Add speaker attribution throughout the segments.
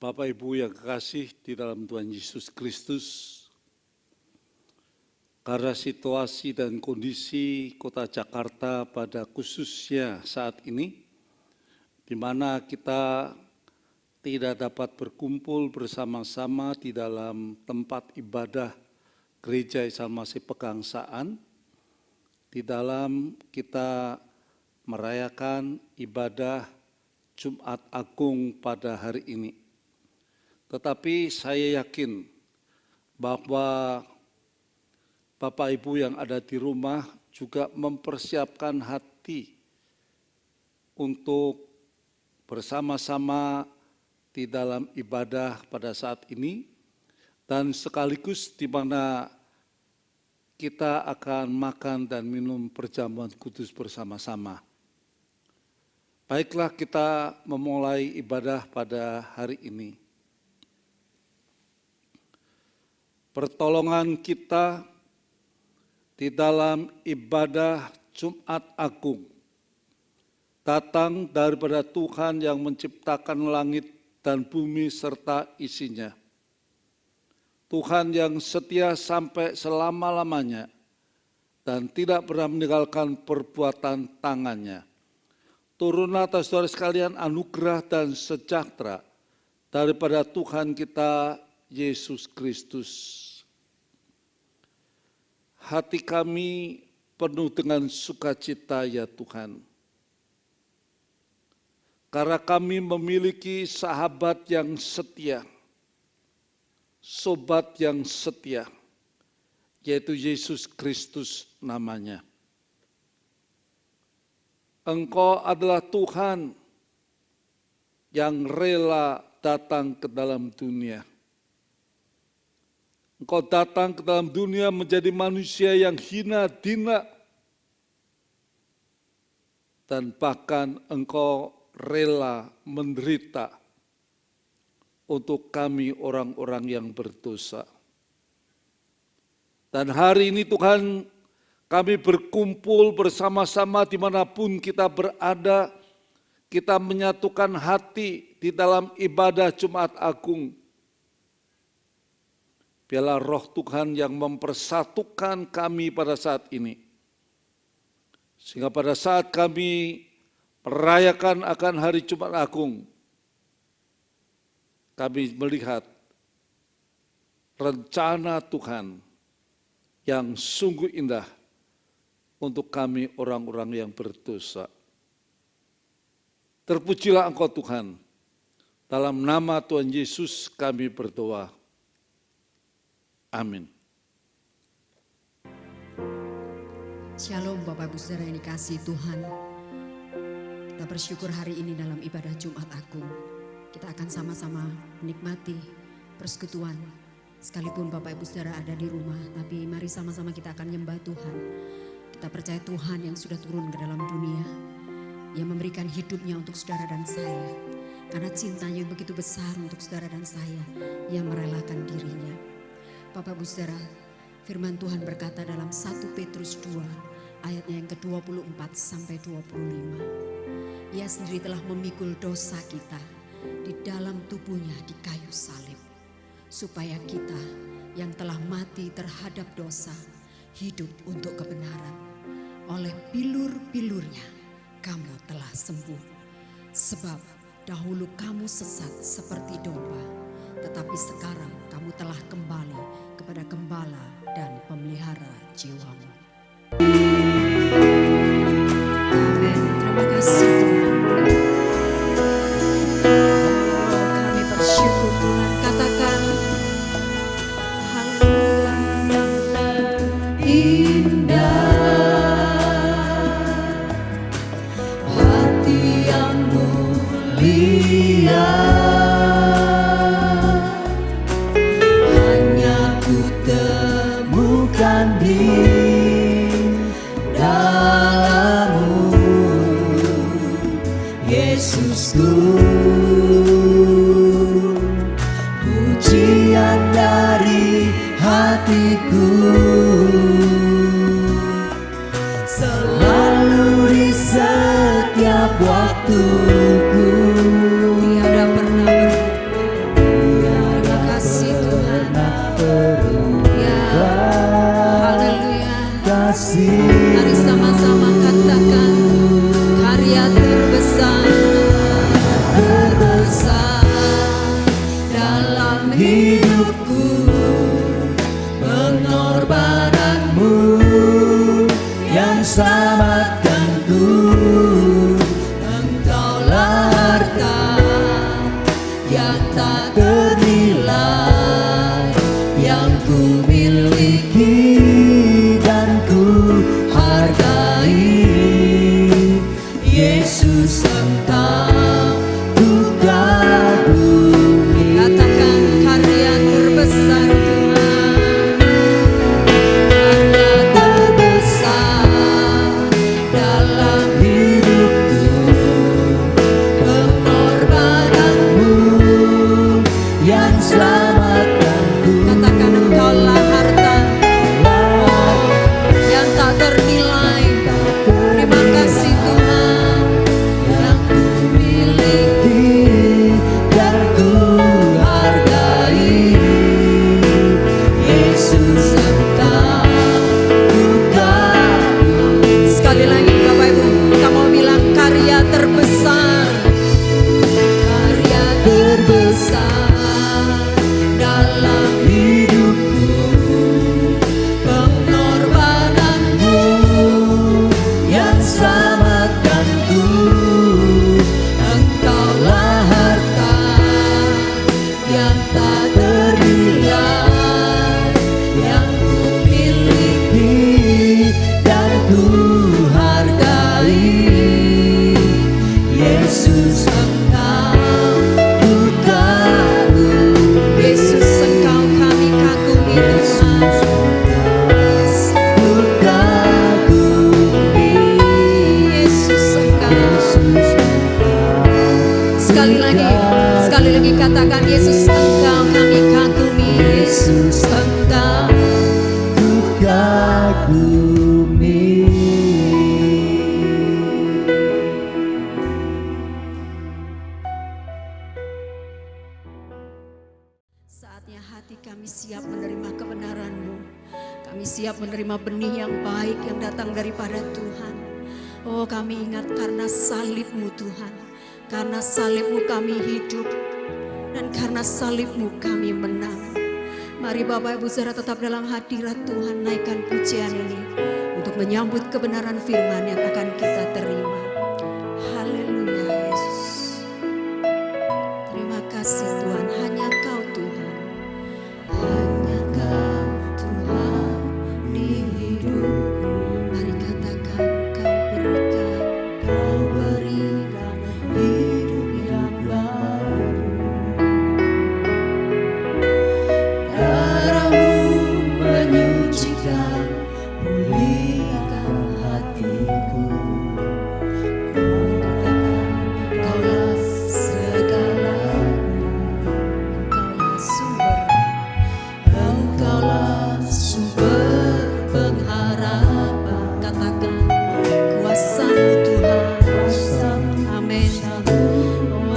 Speaker 1: Bapak Ibu yang kekasih di dalam Tuhan Yesus Kristus, karena situasi dan kondisi kota Jakarta pada khususnya saat ini, di mana kita tidak dapat berkumpul bersama-sama di dalam tempat ibadah Gereja Isa Masih Pegangsaan, di dalam kita merayakan ibadah Jumat Agung pada hari ini. Tetapi saya yakin bahwa Bapak Ibu yang ada di rumah juga mempersiapkan hati untuk bersama-sama di dalam ibadah pada saat ini, dan sekaligus di mana kita akan makan dan minum perjamuan kudus bersama-sama. Baiklah, kita memulai ibadah pada hari ini. Pertolongan kita di dalam ibadah Jumat Agung datang daripada Tuhan yang menciptakan langit dan bumi serta isinya. Tuhan yang setia sampai selama-lamanya dan tidak pernah meninggalkan perbuatan tangannya. Turun atas saudara sekalian anugerah dan sejahtera daripada Tuhan kita Yesus Kristus. Hati kami penuh dengan sukacita ya Tuhan. Karena kami memiliki sahabat yang setia, sobat yang setia, yaitu Yesus Kristus namanya. Engkau adalah Tuhan yang rela datang ke dalam dunia. Engkau datang ke dalam dunia menjadi manusia yang hina, dina, dan bahkan Engkau rela menderita untuk kami orang-orang yang berdosa. Dan hari ini Tuhan, kami berkumpul bersama-sama dimanapun kita berada, kita menyatukan hati di dalam ibadah Jumat Agung. Biarlah roh Tuhan yang mempersatukan kami pada saat ini. Sehingga pada saat kami merayakan akan hari Jumat Agung, kami melihat rencana Tuhan yang sungguh indah untuk kami orang-orang yang berdosa. Terpujilah Engkau Tuhan. Dalam nama Tuhan Yesus kami berdoa. Amin.
Speaker 2: Shalom Bapak Ibu Saudara yang dikasihi Tuhan. Kita bersyukur hari ini dalam ibadah Jumat Agung. Kita akan sama-sama menikmati persekutuan. Sekalipun Bapak Ibu Saudara ada di rumah, tapi mari sama-sama kita akan menyembah Tuhan. Kita percaya Tuhan yang sudah turun ke dalam dunia, yang memberikan hidupnya untuk saudara dan saya. Karena cintanya yang begitu besar untuk saudara dan saya, yang merelakan dirinya. Bapak Ibu Saudara, firman Tuhan berkata dalam 1 Petrus 2 ayatnya yang ke-24 sampai 25. Ia sendiri telah memikul dosa kita di dalam tubuhnya di kayu salib, supaya kita yang telah mati terhadap dosa hidup untuk kebenaran. Oleh bilur-bilurnya kamu telah sembuh. Sebab dahulu kamu sesat seperti domba, tetapi sekarang kamu telah kembali kepada gembala dan pemelihara jiwamu. Amin. Terima kasih Tuhan. Kami bersyukur Tuhan. Katakan haleluya. Indah hati yang mulia, di dalam-Mu Yesusku, pujian dari hatiku selalu di setiap waktuku, tiada pernah berhenti. yang tak ternilai, yang ku miliki dan ku hargai. Yesus Engkau ku kagumi. Katakan karya terbesar Tuhan, karya terbesar dalam hidupku, pengorbananmu yang selamatkanku. Katakan Engkaulah harta yang tak ternilai. Terima kasih Tuhan, yang ku miliki dan ku hargai. Yesus Engkau ku kagumi. Sekali lagi Bapak Ibu, kita mau bilang karya terbesar, karya terbesar dalam hidupku, pengorbananmu yang selamatkanku. Engkaulah harta yang tak ternilai, yang ku miliki dan ku hargai. Yesus Engkau ku kagumi. Yesus Engkau kami kagumi Tuhan. Ku kagumi Yesus Engkau. Sekali lagi katakan Yesus Engkau kami kagumi. Yesus Engkau ku kagumi. Saatnya hati kami siap menerima kebenaran-Mu. Kami siap menerima benih yang baik yang datang daripada Tuhan. Oh, kami ingat karena salib-Mu Tuhan, karena salib-Mu kami hidup, dan karena salib-Mu kami menang. Mari Bapak Ibu Saudara tetap dalam hadirat Tuhan, naikkan pujian ini untuk menyambut kebenaran firman yang akan kita terima. Haleluya Yesus. Terima kasih Tuhan, hanya Kau Tuhan. Hanya Kau Tuhan di hidupku. Mari katakan Kau berikan hidup yang baru. Darah-Mu menyucikan, pulihkan hatiku. Engkaulah segalanya, Engkaulah sumber pengharapan. Katakan kuasa-Mu Tuhan. Amin.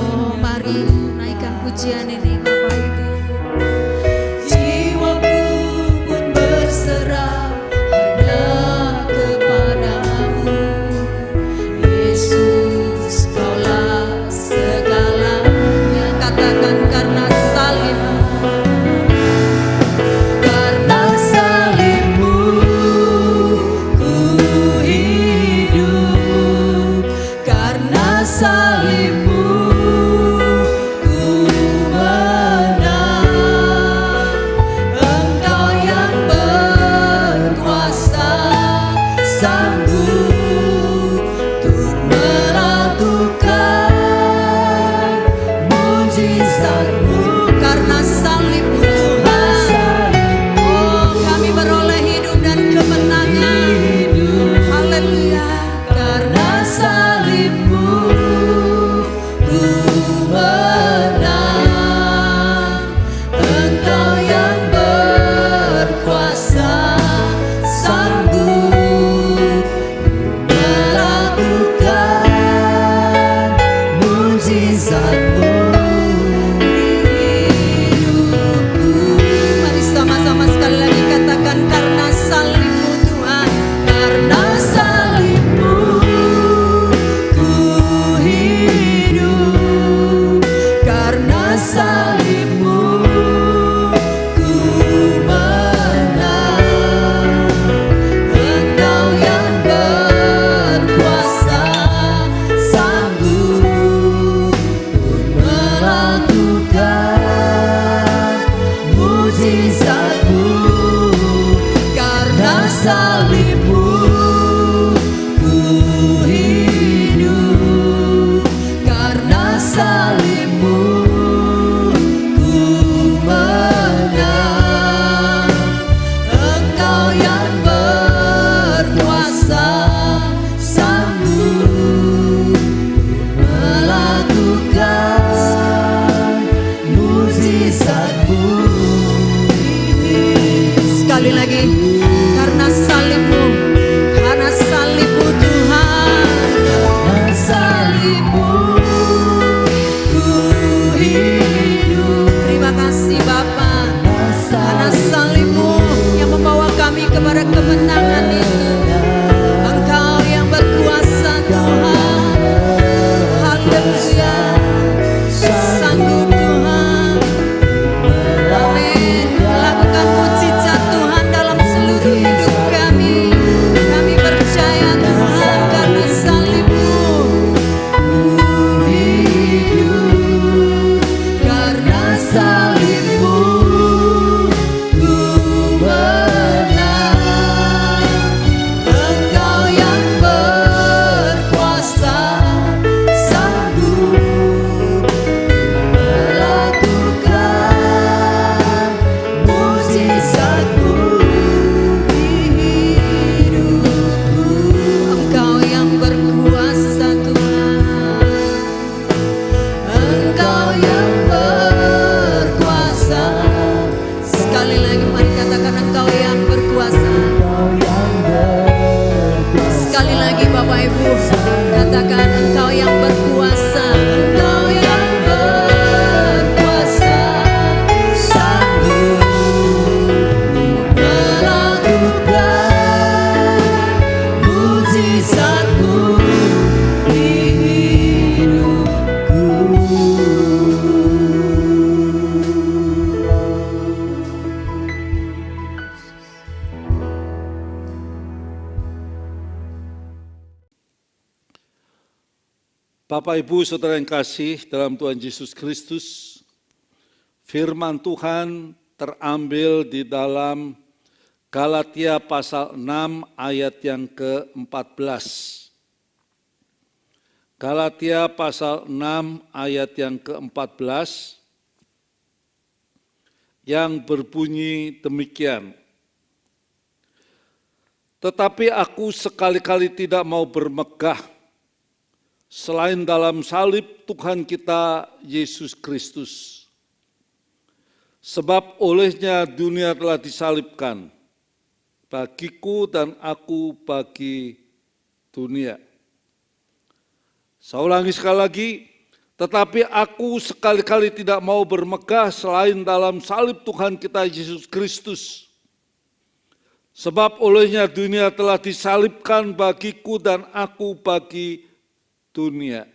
Speaker 2: Oh, mari naikkan pujian ini Bapak Ibu. Jiwaku pun berserah hanya kepadamu. Yesus, Kaulah segalanya. Katakan karena salib-Mu, karena salib-Mu ku hidup, karena salib-Mu ku salib-Mu ku menang. Engkau yang berkuasa sanggup melakukan mujizat-Mu. Sekali lagi, karena salib-Mu, karena salib-Mu Tuhan, karena salib-Mu ku hidup. Terima kasih Bapa, karena salib-Mu yang membawa kami kepada kemenangan itu. Engkau yang berkuasa Tuhan, haleluya, sanggup Tuhan. Amin. Lakukan mujizat Tuhan dalam seluruh hidup kami. Kami percaya Tuhan, karena salib-Mu ku hidup. Karena salib-Mu ku menang. Engkau yang berkuasa sanggup melakukan mujizat-Mu di hidupku. Engkau yang berkuasa Tuhan, Engkau yang berkuasa. Sekali lagi mari katakan, Engkau yang berkuasa. Sekali lagi Bapak Ibu, katakan, Engkau yang berkuasa. Engkau yang berkuasa sanggup melakukan mujizat-Mu di hidupku.
Speaker 1: Bapak, Ibu, Saudara yang kasih dalam Tuhan Yesus Kristus, firman Tuhan terambil di dalam Galatia pasal 6 ayat yang ke-14. Galatia pasal 6 ayat yang ke-14 yang berbunyi demikian. Tetapi aku sekali-kali tidak mau bermegah selain dalam salib Tuhan kita Yesus Kristus. Sebab olehnya dunia telah disalibkan, bagiku dan aku bagi dunia. Saya ulangi sekali lagi, tetapi aku sekali-kali tidak mau bermegah selain dalam salib Tuhan kita Yesus Kristus. Sebab olehnya dunia telah disalibkan, bagiku dan aku bagi dunia.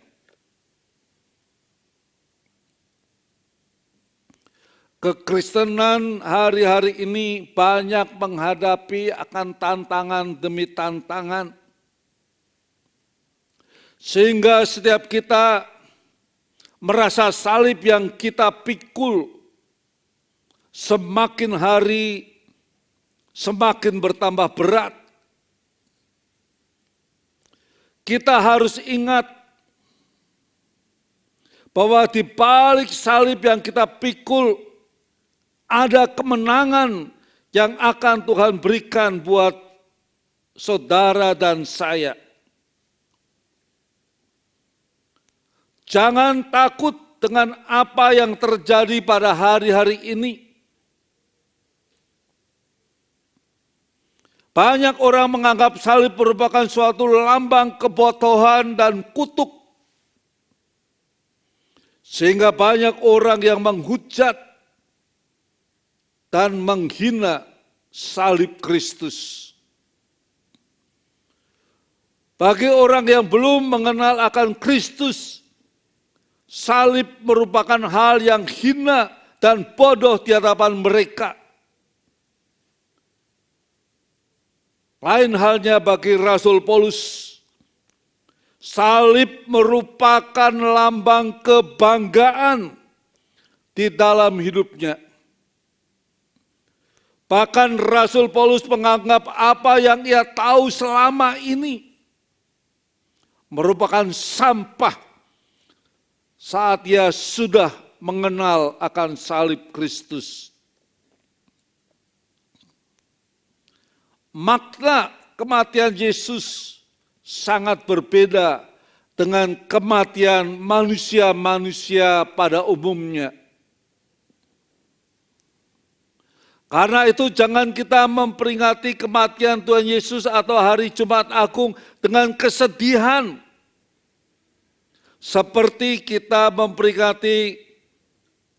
Speaker 1: Kekristenan hari-hari ini banyak menghadapi akan tantangan demi tantangan. Sehingga setiap kita merasa salib yang kita pikul semakin hari semakin bertambah berat. Kita harus ingat bahwa di balik salib yang kita pikul ada kemenangan yang akan Tuhan berikan buat saudara dan saya. Jangan takut dengan apa yang terjadi pada hari-hari ini. Banyak orang menganggap salib merupakan suatu lambang kebodohan dan kutuk. Sehingga banyak orang yang menghujat dan menghina salib Kristus. Bagi orang yang belum mengenal akan Kristus, salib merupakan hal yang hina dan bodoh di hadapan mereka. Lain halnya bagi Rasul Paulus, salib merupakan lambang kebanggaan di dalam hidupnya. Bahkan Rasul Paulus menganggap apa yang ia tahu selama ini merupakan sampah. saat ia sudah mengenal akan salib Kristus. Makna kematian Yesus sangat berbeda dengan kematian manusia-manusia pada umumnya. Karena itu jangan kita memperingati kematian Tuhan Yesus atau hari Jumat Agung dengan kesedihan. Seperti kita memperingati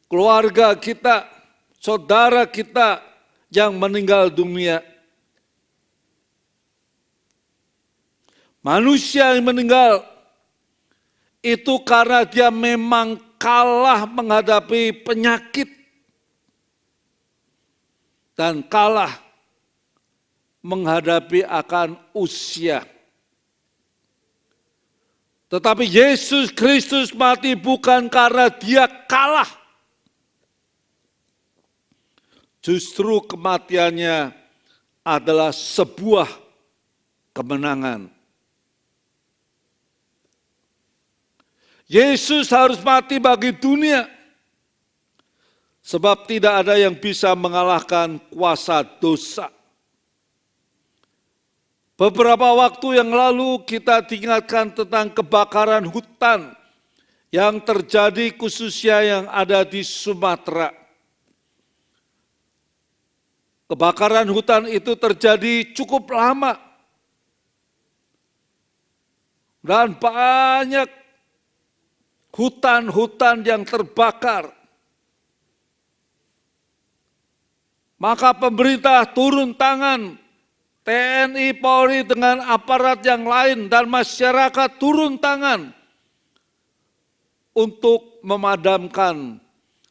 Speaker 1: keluarga kita, saudara kita yang meninggal dunia. Manusia yang meninggal itu karena dia memang kalah menghadapi penyakit dan kalah menghadapi akan usia. Tetapi Yesus Kristus mati bukan karena dia kalah. Justru kematiannya adalah sebuah kemenangan. Yesus harus mati bagi dunia. Sebab tidak ada yang bisa mengalahkan kuasa dosa. Beberapa waktu yang lalu kita diingatkan tentang kebakaran hutan yang terjadi khususnya yang ada di Sumatera. Kebakaran hutan itu terjadi cukup lama. Dan banyak hutan-hutan yang terbakar. Maka pemerintah turun tangan, TNI, Polri dengan aparat yang lain dan masyarakat turun tangan untuk memadamkan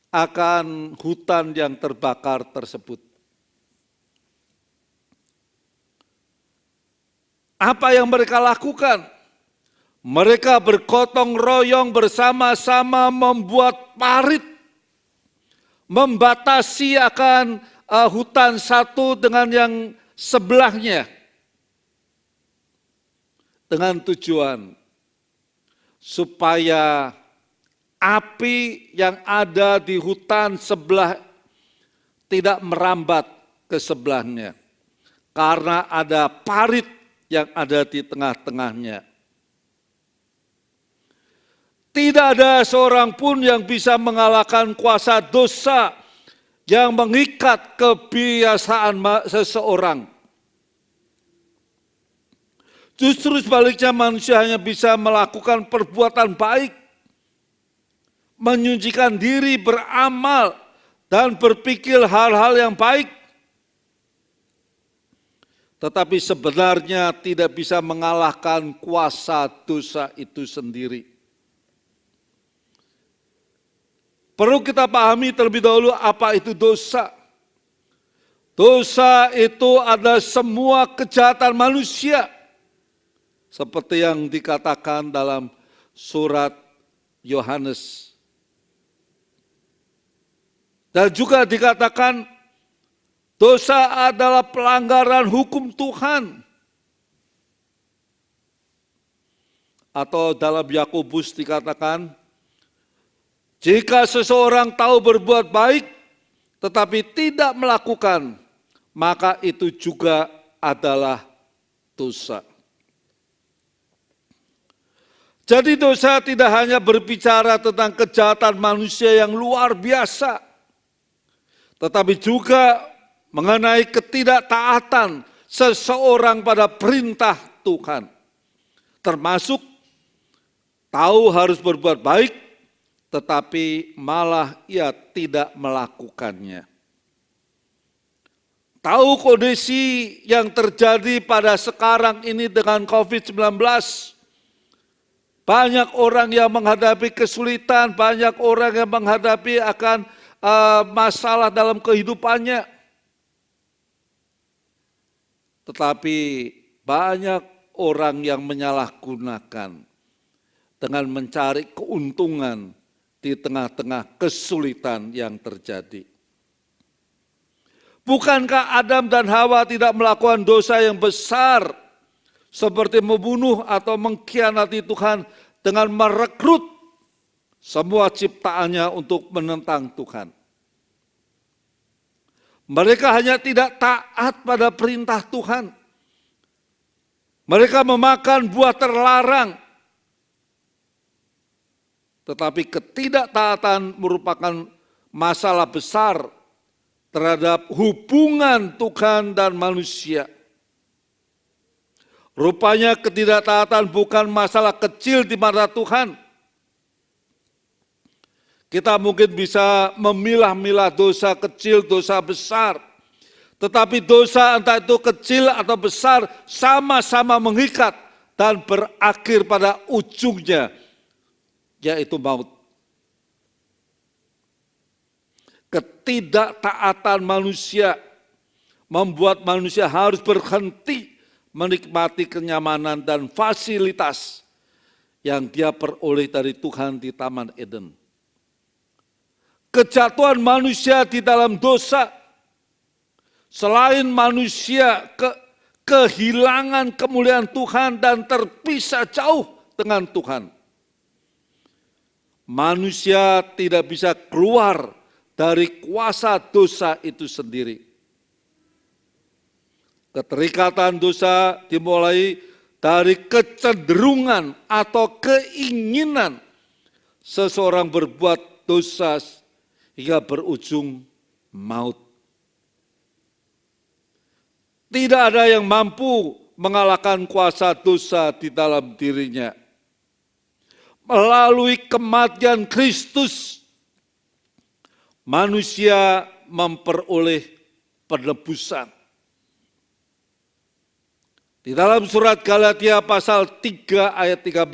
Speaker 1: akan hutan yang terbakar tersebut. Apa yang mereka lakukan? Mereka bergotong royong bersama-sama membuat parit, membatasi akan hutan satu dengan yang sebelahnya. Dengan tujuan supaya api yang ada di hutan sebelah tidak merambat ke sebelahnya. Karena ada parit yang ada di tengah-tengahnya. Tidak ada seorang pun yang bisa mengalahkan kuasa dosa yang mengikat kebiasaan seseorang. Justru sebaliknya manusia hanya bisa melakukan perbuatan baik, menyucikan diri, beramal, dan berpikir hal-hal yang baik. Tetapi sebenarnya tidak bisa mengalahkan kuasa dosa itu sendiri. Perlu kita pahami terlebih dahulu apa itu dosa. Dosa itu adalah semua kejahatan manusia. Seperti yang dikatakan dalam surat Yohanes. Dan juga dikatakan dosa adalah pelanggaran hukum Tuhan. Atau dalam Yakobus dikatakan, jika seseorang tahu berbuat baik, tetapi tidak melakukan, maka itu juga adalah dosa. Jadi dosa tidak hanya berbicara tentang kejahatan manusia yang luar biasa, tetapi juga mengenai ketidaktaatan seseorang pada perintah Tuhan. Termasuk tahu harus berbuat baik, tetapi malah ia tidak melakukannya. Tahu kondisi yang terjadi pada sekarang ini dengan COVID-19, banyak orang yang menghadapi kesulitan, banyak orang yang menghadapi akan masalah dalam kehidupannya. Tetapi banyak orang yang menyalahgunakan dengan mencari keuntungan di tengah-tengah kesulitan yang terjadi. Bukankah Adam dan Hawa tidak melakukan dosa yang besar seperti membunuh atau mengkhianati Tuhan dengan merekrut semua ciptaannya untuk menentang Tuhan. Mereka hanya tidak taat pada perintah Tuhan. Mereka memakan buah terlarang. Tetapi ketidaktaatan merupakan masalah besar terhadap hubungan Tuhan dan manusia. Rupanya ketidaktaatan bukan masalah kecil di mata Tuhan. Kita mungkin bisa memilah-milah dosa kecil, dosa besar. Tetapi dosa entah itu kecil atau besar sama-sama mengikat dan berakhir pada ujungnya, yaitu maut. Ketidaktaatan manusia membuat manusia harus berhenti menikmati kenyamanan dan fasilitas yang dia peroleh dari Tuhan di Taman Eden. Kejatuhan manusia di dalam dosa, selain manusia kehilangan kemuliaan Tuhan dan terpisah jauh dengan Tuhan, manusia tidak bisa keluar dari kuasa dosa itu sendiri. Keterikatan dosa dimulai dari kecenderungan atau keinginan seseorang berbuat dosa hingga berujung maut. Tidak ada yang mampu mengalahkan kuasa dosa di dalam dirinya. Melalui kematian Kristus, manusia memperoleh penebusan. Di dalam surat Galatia pasal 3 ayat 13,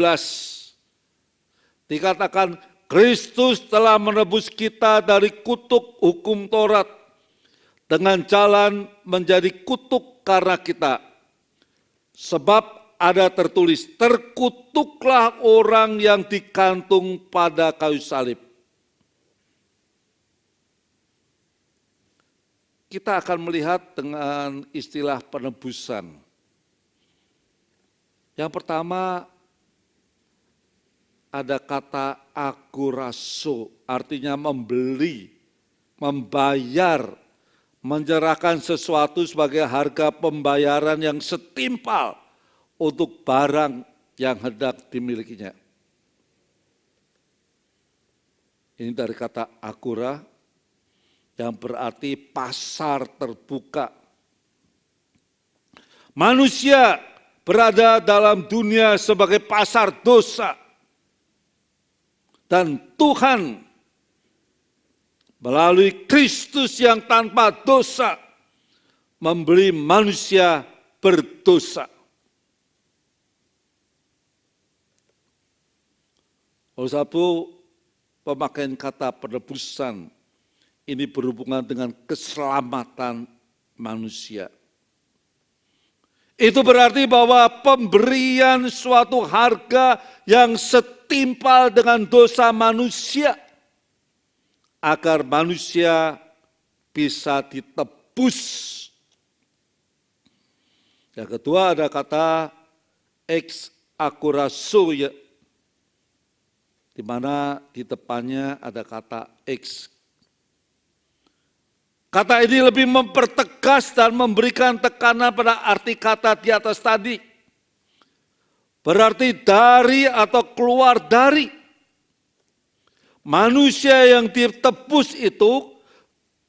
Speaker 1: dikatakan Kristus telah menebus kita dari kutuk hukum Taurat dengan jalan menjadi kutuk karena kita. Sebab ada tertulis, terkutuklah orang yang digantung pada kayu salib. Kita akan melihat dengan istilah penebusan. Yang pertama, ada kata agorazo, artinya membeli, membayar, menyerahkan sesuatu sebagai harga pembayaran yang setimpal untuk barang yang hendak dimilikinya. Ini dari kata agora yang berarti pasar terbuka. Manusia berada dalam dunia sebagai pasar dosa. Dan Tuhan melalui Kristus yang tanpa dosa membeli manusia berdosa. Oleh sebab itu, pemakaian kata penebusan ini berhubungan dengan keselamatan manusia. Itu berarti bahwa pemberian suatu harga yang setimpal dengan dosa manusia agar manusia bisa ditebus. Yang kedua ada kata ex agorazo, di mana di depannya ada kata ex. Kata ini lebih mempertegas dan memberikan tekanan pada arti kata di atas tadi. Berarti dari atau keluar dari. Manusia yang ditebus itu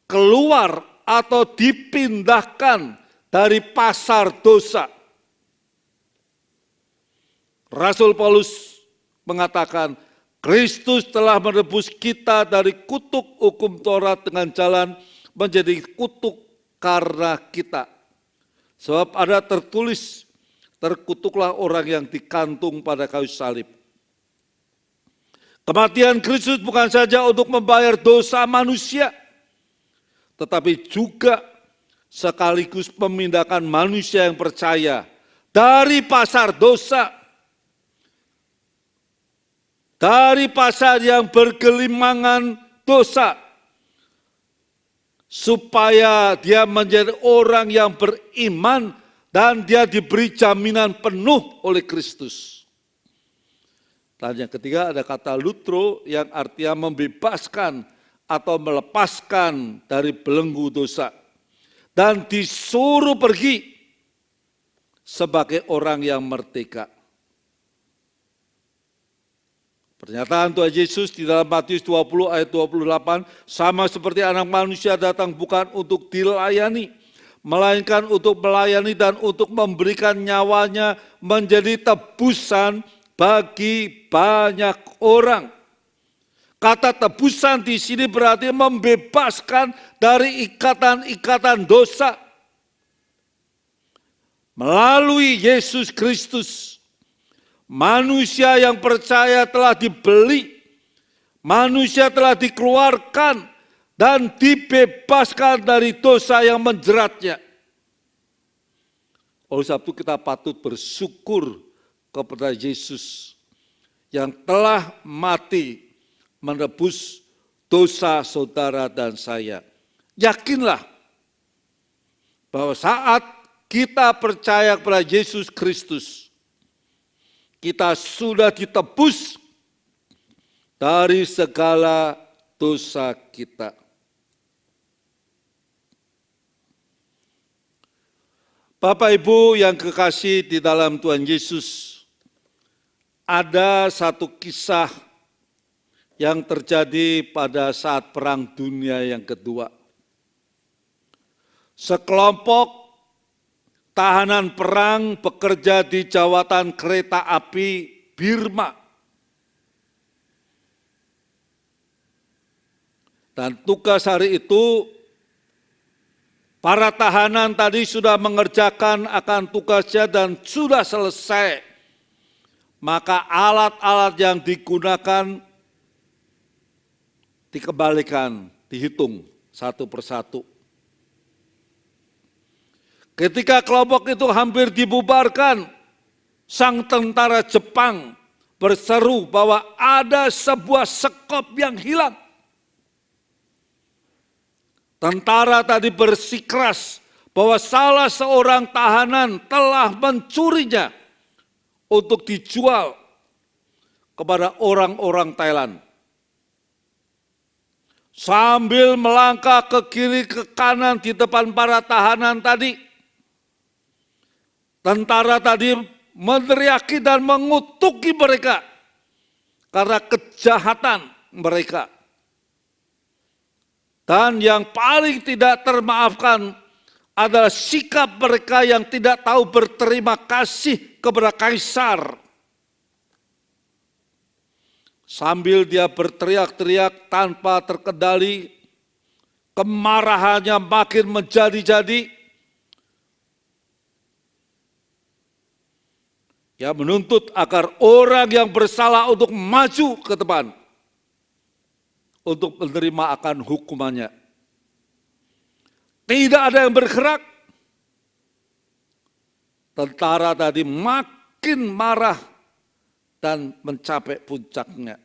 Speaker 1: keluar atau dipindahkan dari pasar dosa. Rasul Paulus mengatakan, Kristus telah menebus kita dari kutuk hukum Taurat dengan jalan menjadi kutuk karena kita. Sebab ada tertulis, terkutuklah orang yang digantung pada kayu salib. Kematian Kristus bukan saja untuk membayar dosa manusia, tetapi juga sekaligus memindahkan manusia yang percaya dari pasar dosa, dari pasar yang bergelimangan dosa, supaya dia menjadi orang yang beriman dan dia diberi jaminan penuh oleh Kristus. Dan yang ketiga ada kata lutro yang artinya membebaskan atau melepaskan dari belenggu dosa. Dan disuruh pergi sebagai orang yang merdeka. Pernyataan Tuhan Yesus di dalam Matius 20 ayat 28, sama seperti anak manusia datang bukan untuk dilayani, melainkan untuk melayani dan untuk memberikan nyawanya menjadi tebusan bagi banyak orang. Kata tebusan di sini berarti membebaskan dari ikatan-ikatan dosa. Melalui Yesus Kristus, manusia yang percaya telah dibeli, manusia telah dikeluarkan dan dibebaskan dari dosa yang menjeratnya. Oleh sebab itu kita patut bersyukur kepada Yesus yang telah mati menebus dosa saudara dan saya. Yakinlah bahwa saat kita percaya kepada Yesus Kristus, kita sudah ditebus dari segala dosa kita. Bapak Ibu yang kekasih di dalam Tuhan Yesus, ada satu kisah yang terjadi pada saat Perang Dunia yang kedua. Sekelompok tahanan perang bekerja di jawatan kereta api Birma. Dan tugas hari itu, para tahanan tadi sudah mengerjakan akan tugasnya dan sudah selesai. Maka alat-alat yang digunakan dikembalikan, dihitung satu persatu. Ketika kelompok itu hampir dibubarkan, sang tentara Jepang berseru bahwa ada sebuah sekop yang hilang. Tentara tadi bersikeras bahwa salah seorang tahanan telah mencurinya untuk dijual kepada orang-orang Thailand. Sambil melangkah ke kiri ke kanan di depan para tahanan tadi, tentara tadi meneriaki dan mengutuki mereka karena kejahatan mereka. Dan yang paling tidak termaafkan adalah sikap mereka yang tidak tahu berterima kasih kepada kaisar. Sambil dia berteriak-teriak tanpa terkendali, kemarahannya makin menjadi-jadi. Ya, menuntut agar orang yang bersalah untuk maju ke depan, untuk menerima akan hukumannya. Tidak ada yang bergerak. Tentara tadi makin marah dan mencapai puncaknya.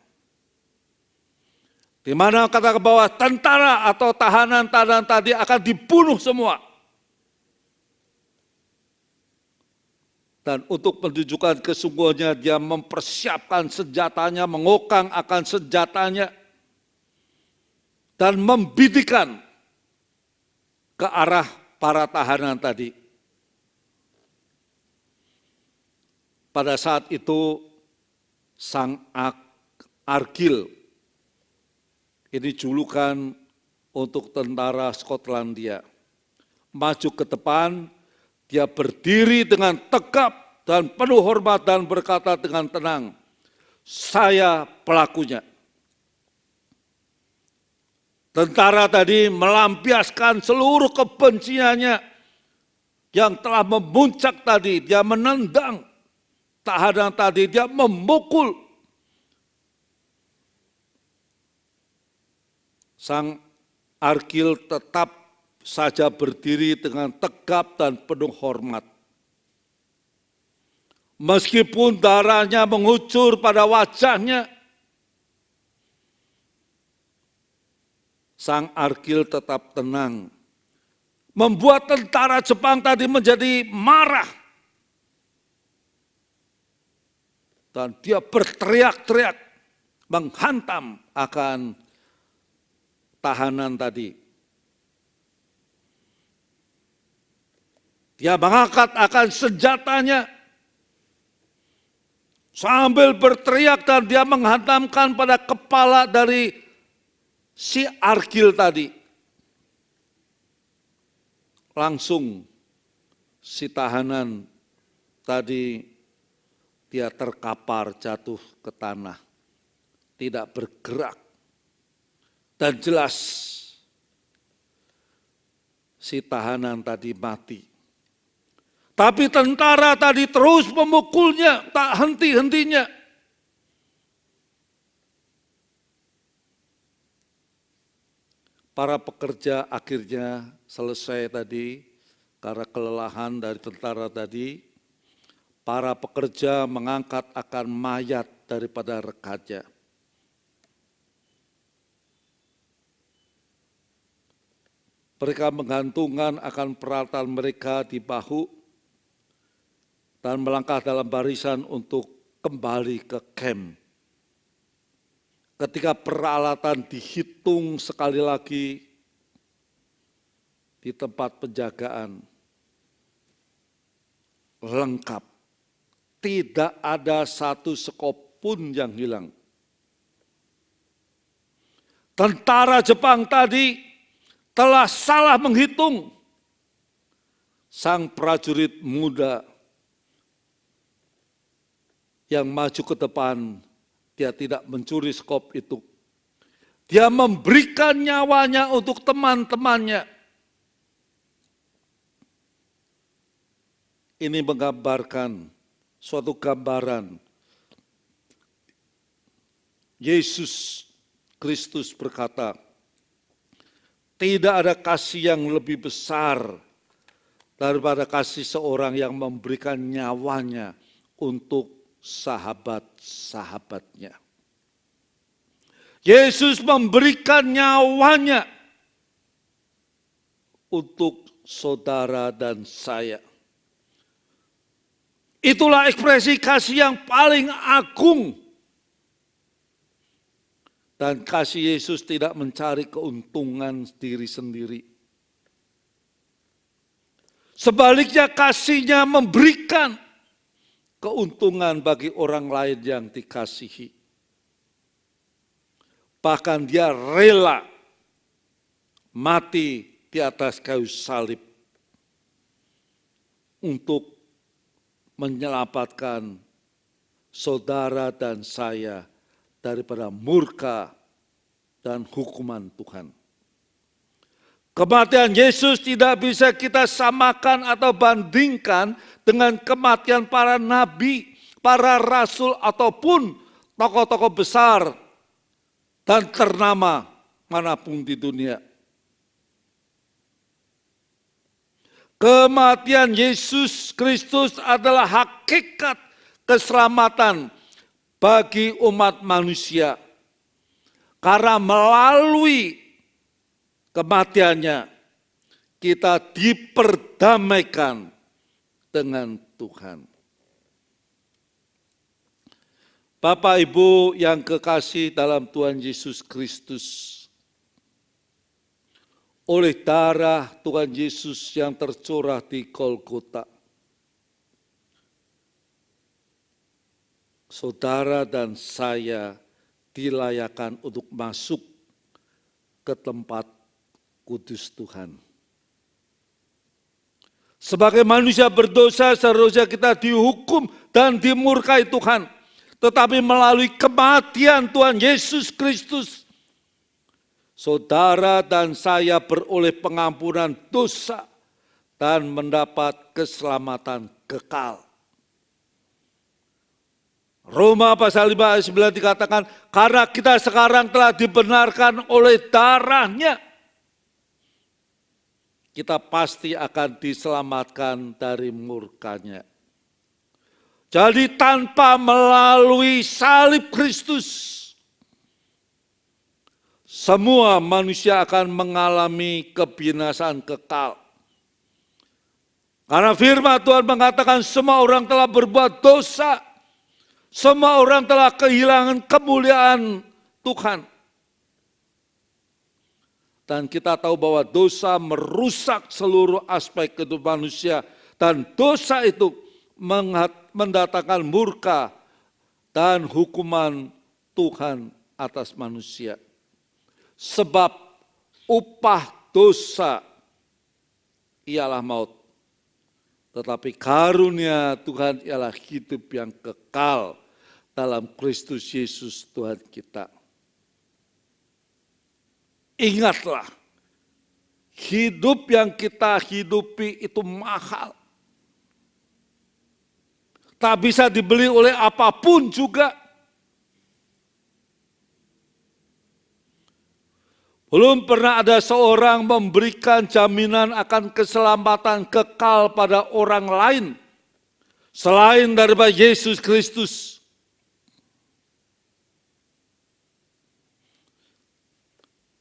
Speaker 1: Di mana kata ke bawah, tentara atau tahanan-tahanan tadi akan dibunuh semua. Dan untuk menunjukkan kesungguhannya, dia mempersiapkan senjatanya, mengokang akan senjatanya, dan membidikan ke arah para tahanan tadi. Pada saat itu, sang Argil, ini julukan untuk tentara Skotlandia, maju ke depan. Dia berdiri dengan tegap dan penuh hormat dan berkata dengan tenang, "Saya pelakunya." Tentara tadi melampiaskan seluruh kebenciannya yang telah memuncak tadi. Dia menendang tahanan tadi, dia memukul. Sang Argil tetap saja berdiri dengan tegap dan penuh hormat. Meskipun darahnya mengucur pada wajahnya, sang Argil tetap tenang. Membuat tentara Jepang tadi menjadi marah. Dan dia berteriak-teriak menghantam akan tahanan tadi. Dia mengangkat akan senjatanya sambil berteriak dan dia menghantamkan pada kepala dari si Argil tadi. Langsung si tahanan tadi dia terkapar jatuh ke tanah. Tidak bergerak. Dan jelas si tahanan tadi mati. Tapi tentara tadi terus memukulnya, tak henti-hentinya. Para pekerja akhirnya selesai tadi, karena kelelahan dari tentara tadi, para pekerja mengangkat akan mayat daripada rekannya. Mereka menggantungkan akan peralatan mereka di bahu, dan melangkah dalam barisan untuk kembali ke camp. Ketika peralatan dihitung sekali lagi di tempat penjagaan, lengkap. Tidak ada satu sekop pun yang hilang. Tentara Jepang tadi telah salah menghitung. Sang prajurit muda yang maju ke depan, dia tidak mencuri skop itu. Dia memberikan nyawanya untuk teman-temannya. Ini menggambarkan suatu gambaran. Yesus Kristus berkata, tidak ada kasih yang lebih besar daripada kasih seorang yang memberikan nyawanya untuk sahabat-sahabatnya. Yesus memberikan nyawanya untuk saudara dan saya. Itulah ekspresi kasih yang paling agung. Dan kasih Yesus tidak mencari keuntungan diri sendiri. Sebaliknya kasihnya memberikan keuntungan bagi orang lain yang dikasihi. Bahkan dia rela mati di atas kayu salib untuk menyelamatkan saudara dan saya daripada murka dan hukuman Tuhan. Kematian Yesus tidak bisa kita samakan atau bandingkan dengan kematian para nabi, para rasul ataupun tokoh-tokoh besar dan ternama manapun di dunia. Kematian Yesus Kristus adalah hakikat keselamatan bagi umat manusia. Karena melalui kematiannya kita diperdamaikan dengan Tuhan. Bapak Ibu yang kekasih dalam Tuhan Yesus Kristus, oleh darah Tuhan Yesus yang tercurah di Golgota, saudara dan saya dilayakan untuk masuk ke tempat kudus Tuhan. Sebagai manusia berdosa seharusnya kita dihukum dan dimurkai Tuhan. Tetapi melalui kematian Tuhan Yesus Kristus, saudara dan saya beroleh pengampunan dosa dan mendapat keselamatan kekal. Roma pasal 5 ayat 9 dikatakan, karena kita sekarang telah dibenarkan oleh darahnya, kita pasti akan diselamatkan dari murkanya. Jadi tanpa melalui salib Kristus, semua manusia akan mengalami kebinasaan kekal. Karena firman Tuhan mengatakan semua orang telah berbuat dosa Semua orang telah kehilangan kemuliaan Tuhan. Dan kita tahu bahwa dosa merusak seluruh aspek kehidupan manusia. Dan dosa itu mendatangkan murka dan hukuman Tuhan atas manusia. Sebab upah dosa ialah maut. Tetapi karunia Tuhan ialah hidup yang kekal dalam Kristus Yesus Tuhan kita. Ingatlah, hidup yang kita hidupi itu mahal. Tak bisa dibeli oleh apapun juga. Belum pernah ada seorang memberikan jaminan akan keselamatan kekal pada orang lain selain daripada Yesus Kristus.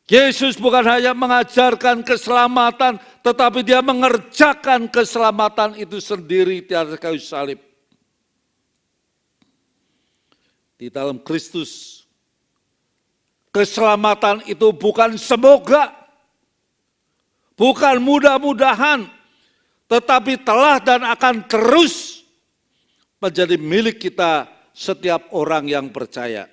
Speaker 1: Yesus bukan hanya mengajarkan keselamatan, tetapi dia mengerjakan keselamatan itu sendiri di atas kayu salib. Di dalam Kristus, keselamatan itu bukan semoga, bukan mudah-mudahan, tetapi telah dan akan terus menjadi milik kita setiap orang yang percaya.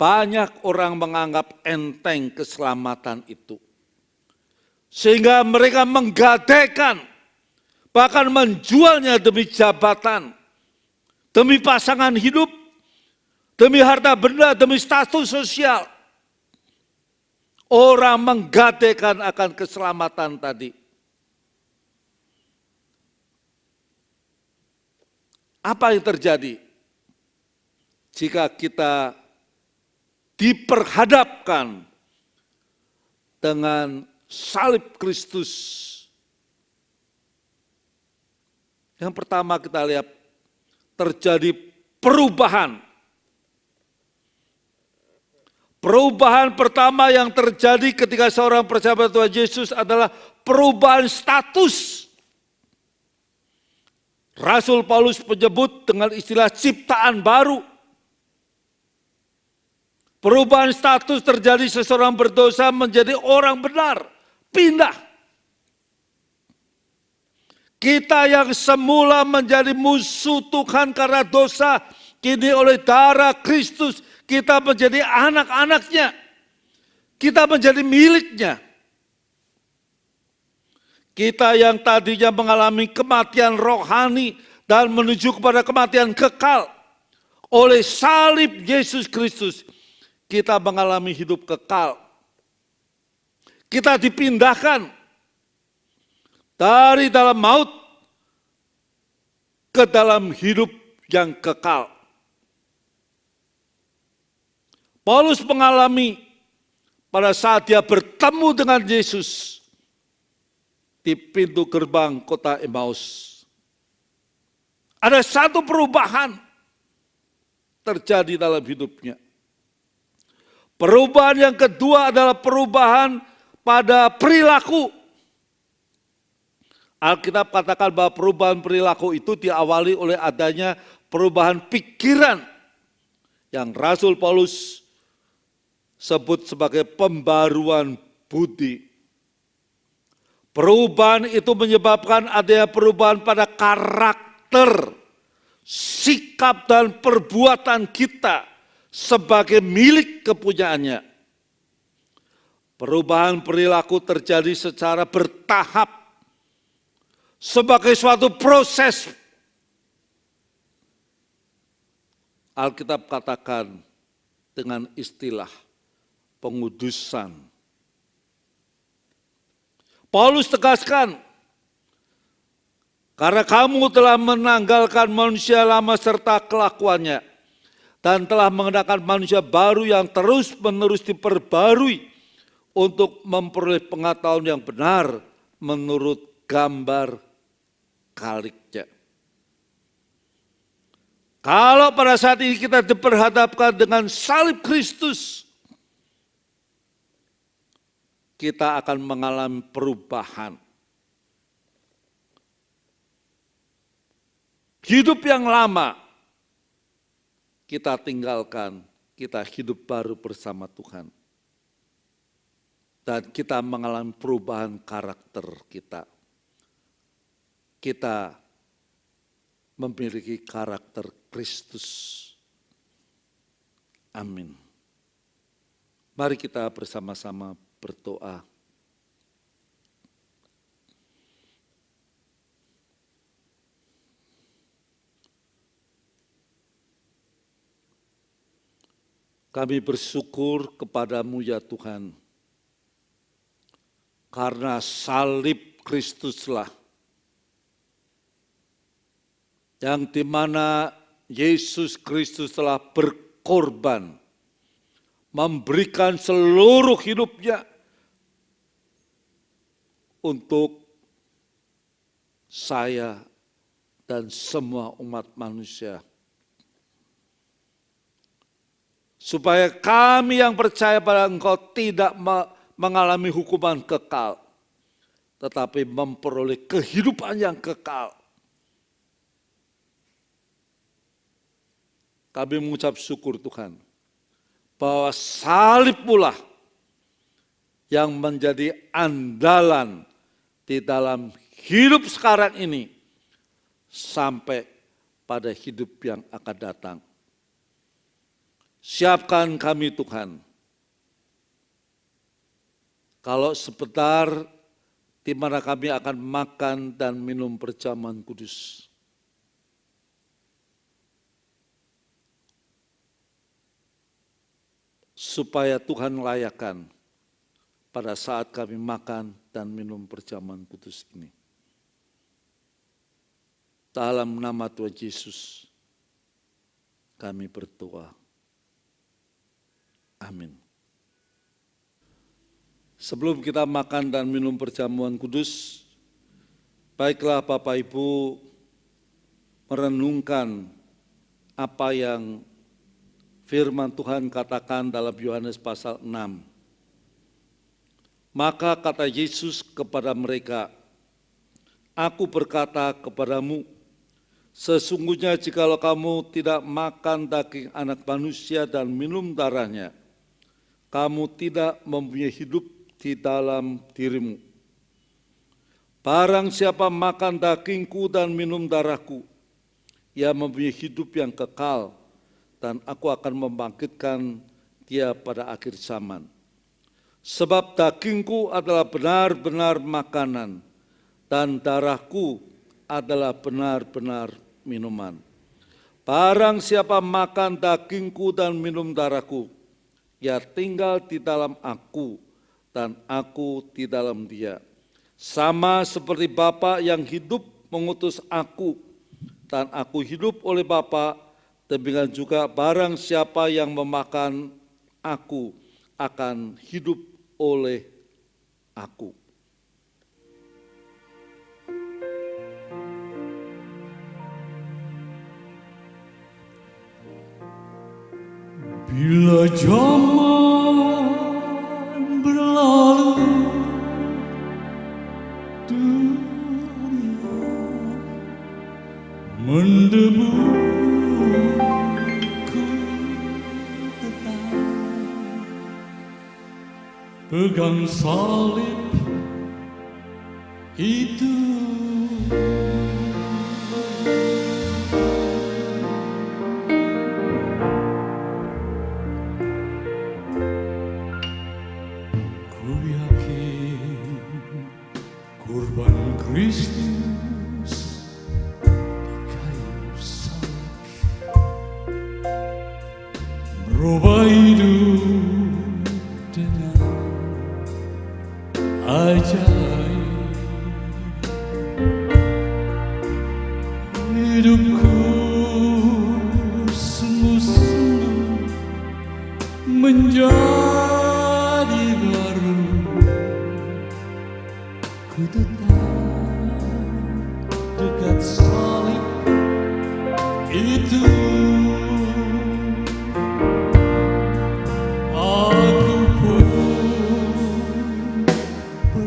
Speaker 1: Banyak orang menganggap enteng keselamatan itu. Sehingga mereka menggadaikan, bahkan menjualnya demi jabatan, demi pasangan hidup, demi harta benda, demi status sosial. Orang menggadaikan akan keselamatan tadi. Apa yang terjadi jika kita diperhadapkan dengan salib Kristus? Yang pertama kita lihat terjadi perubahan. Perubahan pertama yang terjadi ketika seorang percaya pada Tuhan Yesus adalah perubahan status. Rasul Paulus menyebut dengan istilah ciptaan baru. Perubahan status terjadi seseorang berdosa menjadi orang benar, pindah. Kita yang semula menjadi musuh Tuhan karena dosa, kini oleh darah Kristus kita menjadi anak-anaknya. Kita menjadi miliknya. Kita yang tadinya mengalami kematian rohani dan menuju kepada kematian kekal, oleh salib Yesus Kristus, kita mengalami hidup kekal. Kita dipindahkan dari dalam maut ke dalam hidup yang kekal. Paulus mengalami pada saat dia bertemu dengan Yesus di pintu gerbang kota Emmaus. Ada satu perubahan terjadi dalam hidupnya. Perubahan yang kedua adalah perubahan pada perilaku. Alkitab katakan bahwa perubahan perilaku itu diawali oleh adanya perubahan pikiran yang Rasul Paulus sebut sebagai pembaruan budi. Perubahan itu menyebabkan adanya perubahan pada karakter, sikap dan perbuatan kita sebagai milik kepunyaannya. Perubahan perilaku terjadi secara bertahap sebagai suatu proses. Alkitab katakan dengan istilah pengudusan. Paulus tegaskan, karena kamu telah menanggalkan manusia lama serta kelakuannya, dan telah mengenakan manusia baru yang terus-menerus diperbarui untuk memperoleh pengetahuan yang benar menurut gambar kaliknya. Kalau pada saat ini kita diperhadapkan dengan salib Kristus, kita akan mengalami perubahan. hidup yang lama kita tinggalkan, kita hidup baru bersama Tuhan. Dan kita mengalami perubahan karakter kita. Kita memiliki karakter Kristus. Amin. Mari kita bersama-sama berdoa. Kami bersyukur kepadamu ya Tuhan, karena salib Kristuslah yang dimana Yesus Kristus telah berkorban, memberikan seluruh hidupnya untuk saya dan semua umat manusia. Supaya kami yang percaya pada Engkau tidak mengalami hukuman kekal, tetapi memperoleh kehidupan yang kekal. Kami mengucap syukur Tuhan, bahwa salib pula yang menjadi andalan di dalam hidup sekarang ini, sampai pada hidup yang akan datang. Siapkan kami Tuhan, kalau sebentar di mana kami akan makan dan minum perjamuan kudus. Supaya Tuhan layakan pada saat kami makan dan minum perjamuan kudus ini. Dalam nama Tuhan Yesus kami berdoa. Amin. Sebelum kita makan dan minum perjamuan kudus, baiklah Bapak Ibu merenungkan apa yang firman Tuhan katakan dalam Yohanes pasal 6. Maka kata Yesus kepada mereka, Aku berkata kepadamu, sesungguhnya jikalau kamu tidak makan daging anak manusia dan minum darahnya, kamu tidak mempunyai hidup di dalam dirimu. Barang siapa makan dagingku dan minum darahku, ia mempunyai hidup yang kekal, dan aku akan membangkitkan dia pada akhir zaman. Sebab dagingku adalah benar-benar makanan, dan darahku adalah benar-benar minuman. Barang siapa makan dagingku dan minum darahku, ia tinggal di dalam aku, dan aku di dalam dia. Sama seperti Bapa yang hidup mengutus aku, dan aku hidup oleh Bapa, demikian juga barang siapa yang memakan aku akan hidup oleh aku.
Speaker 3: Bila zaman berlalu, dunia mendebu, ku tetap pegang salib itu. Kristus di kayu salib merubah hidup dengan ajaib. Hidupku sungguh-sungguh menjadi baru. Ku tetap dekat salib itu. Aku pun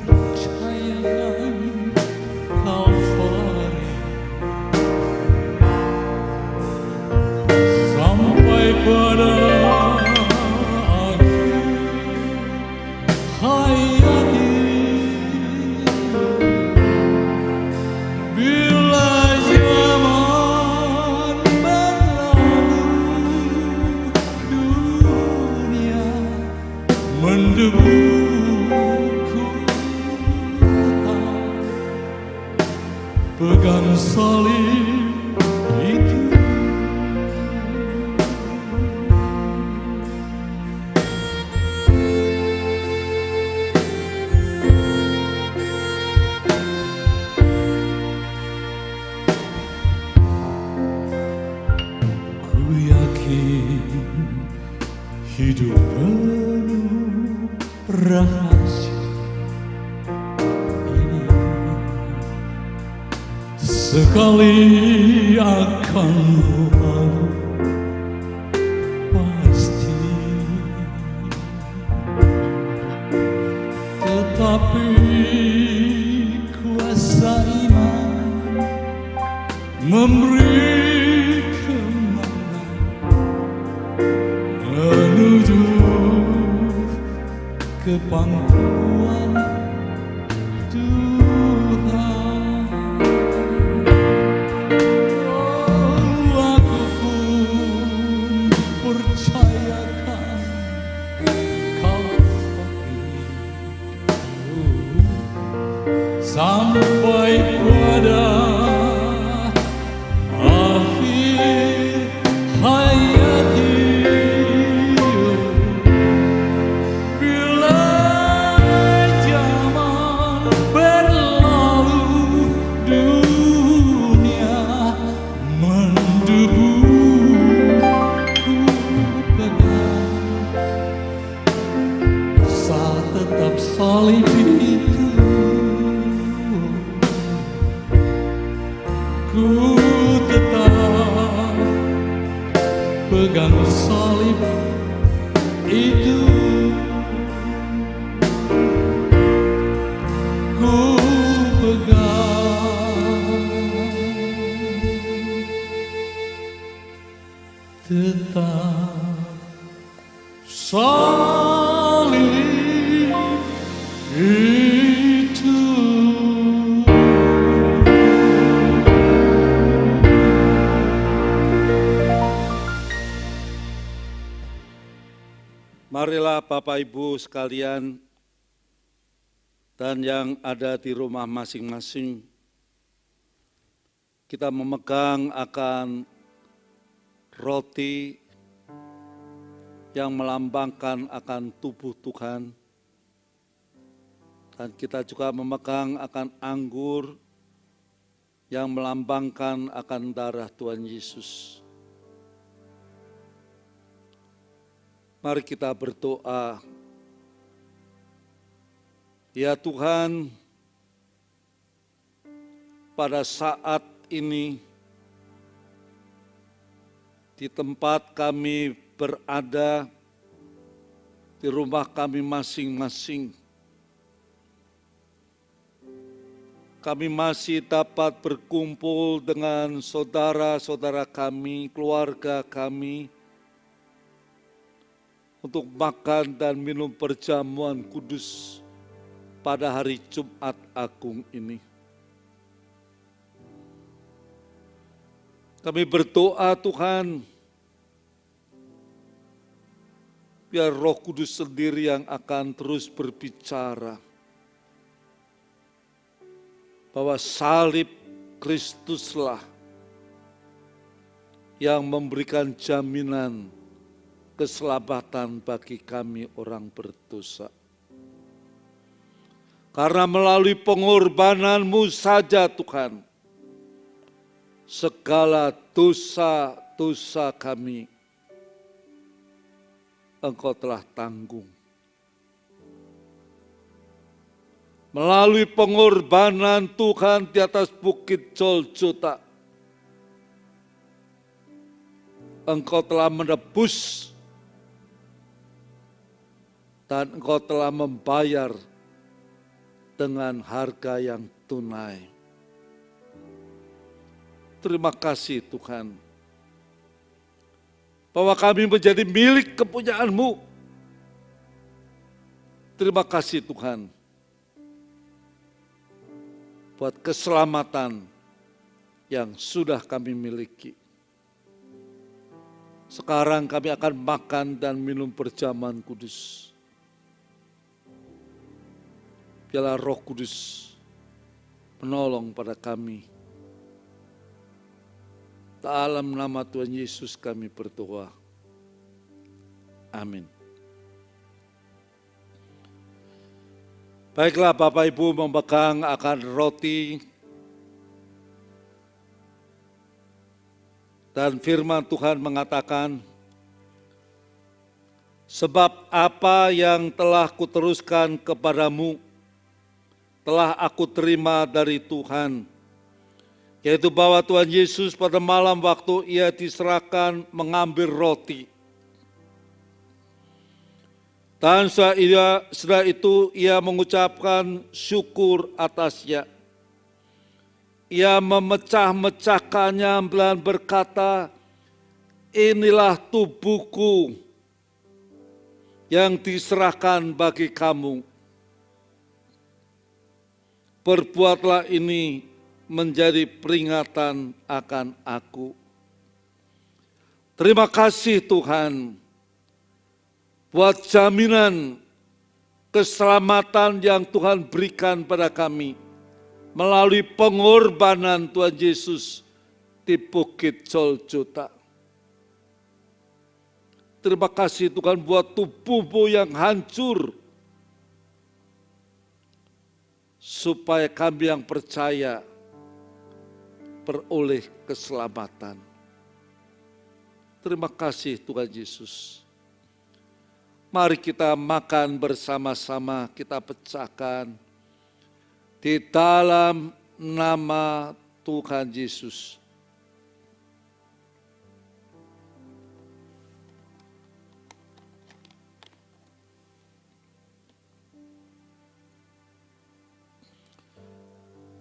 Speaker 3: percaya mendebuku tetap pegang salib itu. Ku yakin hidup penuh rahasia ini sekali akan lalu pasti, tetapi kuasa iman memberi kemenangan menuju ke pangkuan Tuhan. Oh, aku pun percayakan Kalvari sampai pada akhir hayati. Bila zaman berlalu, dunia mendebu, ku pegang saat tetap salib itu. Ku tetap pegang salib itu. Ku pegang tetap salib itu.
Speaker 1: Marilah Bapak Ibu sekalian dan yang ada di rumah masing-masing, kita memegang akan roti yang melambangkan akan tubuh Tuhan, dan kita juga memegang akan anggur yang melambangkan akan darah Tuhan Yesus. Mari kita berdoa. Ya Tuhan, pada saat ini di tempat kami berada, di rumah kami masing-masing, kami masih dapat berkumpul dengan saudara-saudara kami, keluarga kami, untuk makan dan minum perjamuan kudus pada hari Jumat Agung ini. Kami berdoa Tuhan, biar Roh Kudus sendiri yang akan terus berbicara, bahwa salib Kristuslah yang memberikan jaminan keselamatan bagi kami orang berdosa. Karena melalui pengorbanan-Mu saja Tuhan, segala dosa-dosa kami Engkau telah tanggung. Melalui pengorbanan Tuhan di atas bukit Golgota, Engkau telah menebus dan Engkau telah membayar dengan harga yang tunai. Terima kasih Tuhan, bahwa kami menjadi milik kepunyaan-Mu. Terima kasih Tuhan, buat keselamatan yang sudah kami miliki. Sekarang kami akan makan dan minum perjamuan kudus. biarlah Roh Kudus menolong pada kami. Dalam nama Tuhan Yesus kami berdoa. Amin. Baiklah Bapak Ibu memegang akan roti dan firman Tuhan mengatakan, sebab apa yang telah kuteruskan kepadamu telah aku terima dari Tuhan, yaitu bahwa Tuhan Yesus pada malam waktu ia diserahkan mengambil roti. Dan setelah itu ia mengucapkan syukur atasnya. Ia memecah-mecahkannya dan berkata, inilah tubuhku yang diserahkan bagi kamu. Perbuatlah ini menjadi peringatan akan aku. Terima kasih Tuhan buat jaminan keselamatan yang Tuhan berikan pada kami melalui pengorbanan Tuhan Yesus di Bukit Golgota. Terima kasih Tuhan buat tubuhmu yang hancur, supaya kami yang percaya beroleh keselamatan. Terima kasih Tuhan Yesus. Mari kita makan bersama-sama, kita pecahkan di dalam nama Tuhan Yesus.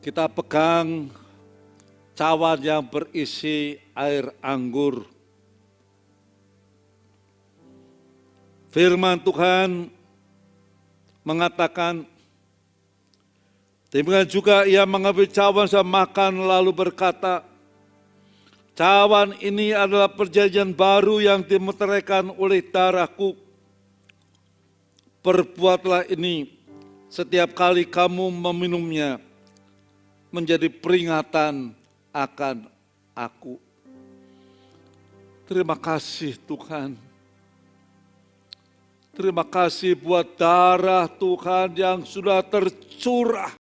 Speaker 1: Kita pegang cawan yang berisi air anggur. Firman Tuhan mengatakan, demikian juga ia mengambil cawan dan makan lalu berkata, cawan ini adalah perjanjian baru yang dimeteraikan oleh darahku. Perbuatlah ini setiap kali kamu meminumnya, menjadi peringatan akan aku. Terima kasih Tuhan. Terima kasih buat darah Tuhan yang sudah tercurah